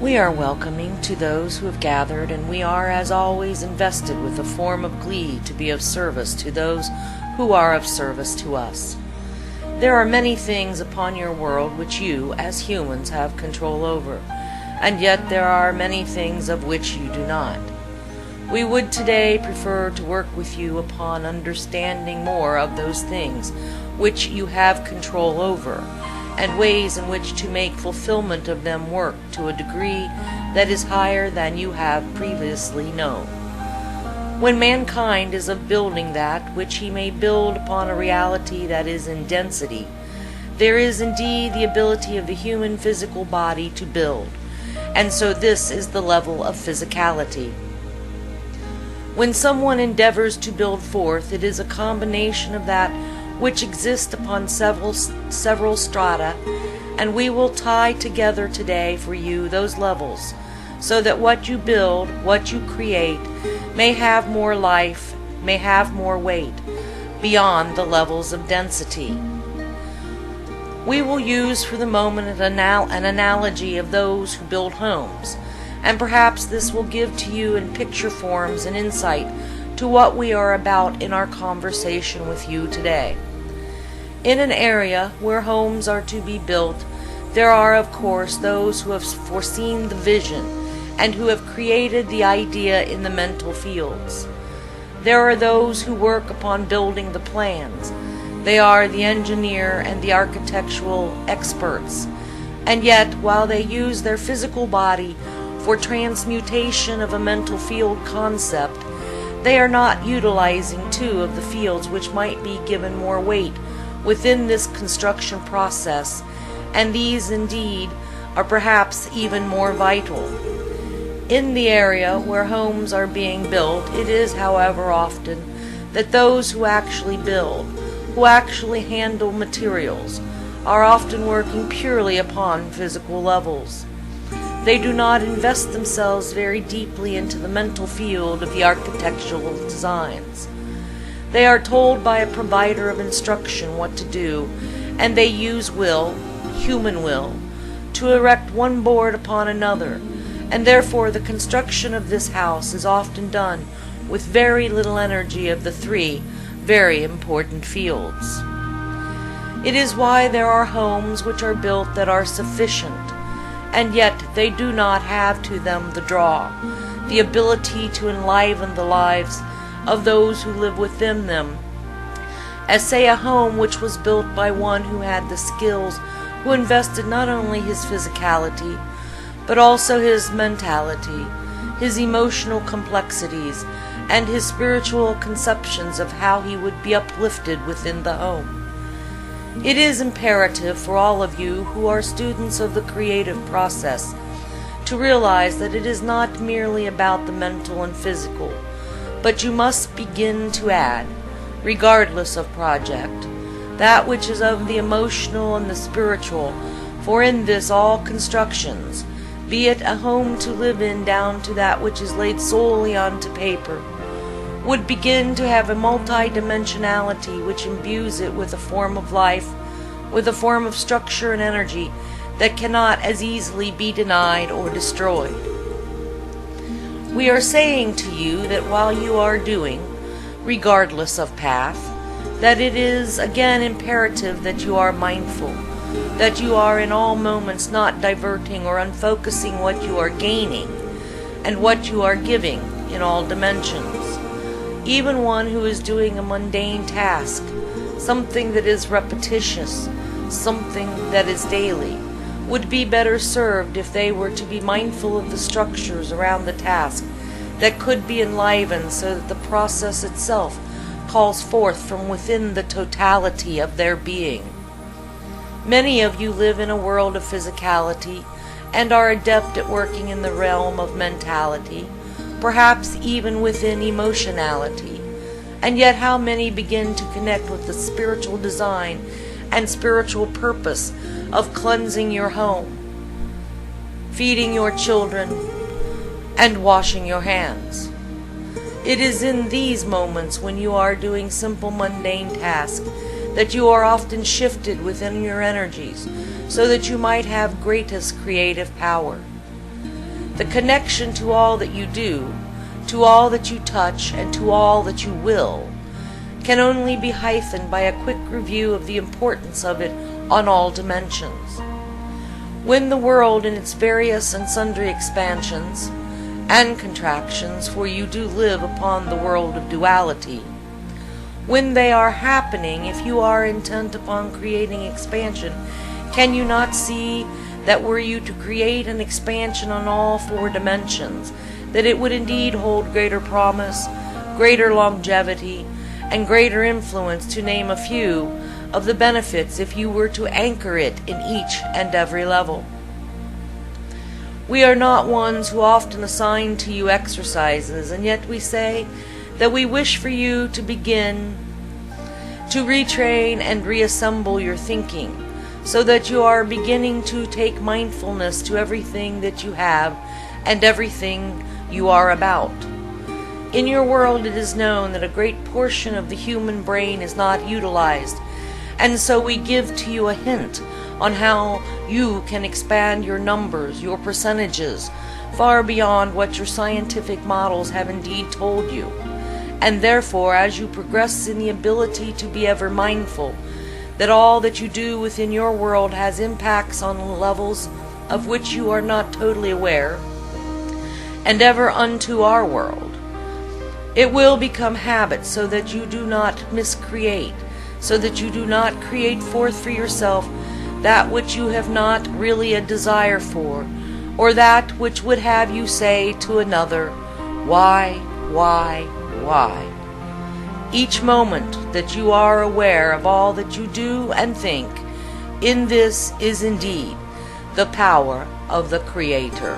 We are welcoming to those who have gathered, and we are, as always, invested with a form of glee to be of service to those who are of service to us. There are many things upon your world which you, as humans, have control over, and yet there are many things of which you do not. We would today prefer to work with you upon understanding more of those things which you have control over, and ways in which to make fulfillment of them work to a degree that is higher than you have previously known. When mankind is of building that which he may build upon a reality that is in density, there is indeed the ability of the human physical body to build, and so this is the level of physicality. When someone endeavors to build forth, it is a combination of that which exist upon several strata, and we will tie together today for you those levels, so that what you build, what you create, may have more life, may have more weight, beyond the levels of density. We will use for the moment an analogy of those who build homes, and perhaps this will give to you in picture forms an insight to what we are about in our conversation with you today. In an area where homes are to be built, there are of course those who have foreseen the vision and who have created the idea in the mental fields. There are those who work upon building the plans. They are the engineer and the architectural experts. And yet, while they use their physical body for transmutation of a mental field concept, they are not utilizing two of the fields which might be given more weight within this construction process, and these indeed are perhaps even more vital. In the area where homes are being built, it is, however, often that those who actually build, who actually handle materials, are often working purely upon physical levels. They do not invest themselves very deeply into the mental field of the architectural designs. They are told by a provider of instruction what to do, and they use will, human will, to erect one board upon another, and therefore the construction of this house is often done with very little energy of the three very important fields. It is why there are homes which are built that are sufficient, and yet they do not have to them the draw, the ability to enliven the lives of those who live within them, as say a home which was built by one who had the skills, who invested not only his physicality, but also his mentality, his emotional complexities, and his spiritual conceptions of how he would be uplifted within the home. It is imperative for all of you who are students of the creative process to realize that it is not merely about the mental and physical, but you must begin to add, regardless of project, that which is of the emotional and the spiritual, for in this all constructions, be it a home to live in down to that which is laid solely onto paper, would begin to have a multi-dimensionality which imbues it with a form of life, with a form of structure and energy that cannot as easily be denied or destroyed. We are saying to you that while you are doing, regardless of path, that it is again imperative that you are mindful, that you are in all moments not diverting or unfocusing what you are gaining and what you are giving in all dimensions. Even one who is doing a mundane task, something that is repetitious, something that is daily, would be better served if they were to be mindful of the structures around the task that could be enlivened so that the process itself calls forth from within the totality of their being. Many of you live in a world of physicality and are adept at working in the realm of mentality, perhaps even within emotionality, and yet how many begin to connect with the spiritual design and spiritual purpose of cleansing your home, feeding your children, and washing your hands. It is in these moments when you are doing simple mundane tasks that you are often shifted within your energies so that you might have greatest creative power. The connection to all that you do, to all that you touch, and to all that you will, can only be heightened by a quick review of the importance of it on all dimensions. When the world in its various and sundry expansions and contractions, for you do live upon the world of duality, when they are happening, if you are intent upon creating expansion, can you not see that were you to create an expansion on all four dimensions, that it would indeed hold greater promise, greater longevity, and greater influence, to name a few of the benefits, if you were to anchor it in each and every level? We are not ones who often assign to you exercises, and yet we say that we wish for you to begin to retrain and reassemble your thinking, so that you are beginning to take mindfulness to everything that you have and everything you are about. In your world it is known that a great portion of the human brain is not utilized, and so we give to you a hint on how you can expand your numbers, your percentages, far beyond what your scientific models have indeed told you. And therefore, as you progress in the ability to be ever mindful that all that you do within your world has impacts on levels of which you are not totally aware, and ever unto our world, it will become habit, so that you do not miscreate, so that you do not create forth for yourself that which you have not really a desire for, or that which would have you say to another, why? Each moment that you are aware of all that you do and think, in this is indeed the power of the Creator.